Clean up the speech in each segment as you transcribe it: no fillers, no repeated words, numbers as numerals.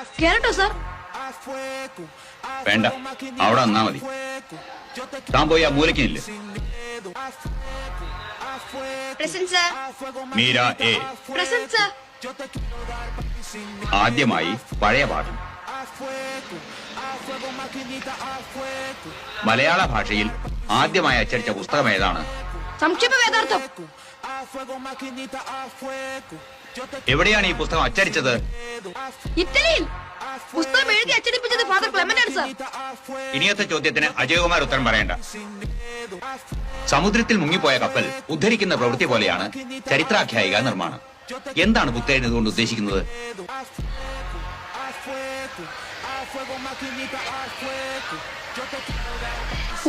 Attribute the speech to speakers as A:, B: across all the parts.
A: കേറട്ടോ sir?
B: വേണ്ട, അവിടെ വന്നാ മതി. താൻ പോയി ആ മൂലക്കിനില്ലേ? മീര എ. ആദ്യമായി പഴയ പാഠം. മലയാള ഭാഷയിൽ ആദ്യമായി അച്ചടിച്ച പുസ്തകം ഏതാണ്?
A: സംക്ഷേപ വേദാർത്ഥം.
B: എവിടെയാണ് ഈ പുസ്തകം അച്ചടിച്ചത്?
A: ഇറ്റലിയിൽ. പുസ്തകം എഴുതി അച്ചടിപ്പിച്ചത് ഫാദർ ക്ലെമന്റ് ആണ് സാർ.
B: ഇനിയത്തെ ചോദ്യത്തിന് അജയകുമാർ ഉത്തരം പറയണ്ട. സമുദ്രത്തിൽ മുങ്ങിപ്പോയ കപ്പൽ ഉദ്ധരിക്കുന്ന പ്രവൃത്തി പോലെയാണ് ചരിത്രാഖ്യായിക നിർമ്മാണം. എന്താണ് പുത്തേൻ ഇതുകൊണ്ട് ഉദ്ദേശിക്കുന്നത്?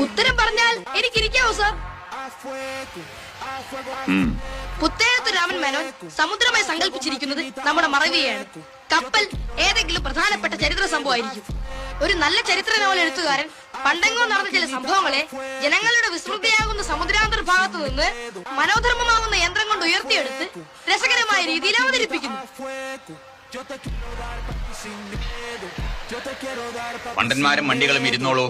A: ഉത്തരം പറഞ്ഞാൽ എനിക്കിരിക്കാവോ സാർ? പുത്തേഴത്ത് രാമൻ മേനോൻ സമുദ്രമായി സങ്കല്പിച്ചിരിക്കുന്നത് നമ്മുടെ മറവിയെയാണ്. കപ്പൽ ഏതെങ്കിലും പ്രധാനപ്പെട്ട ചരിത്ര സംഭവമായിരിക്കും. ഒരു നല്ല ചരിത്ര നോവൽ എഴുത്തുകാരൻ പണ്ടെങ്ങോ നടന്ന ചില സംഭവങ്ങളെ ജനങ്ങളുടെ വിസ്മൃതിയാകുന്ന സമുദ്രാന്തർ ഭാഗത്തു നിന്ന് മനോധർമ്മമാകുന്ന യന്ത്രം കൊണ്ട് ഉയർത്തിയെടുത്ത് രസകരമായ രീതിയിൽ അവതരിപ്പിക്കുന്നു.
B: പണ്ടന്മാരും മണ്ടികളും ഇരുന്നോളൂ.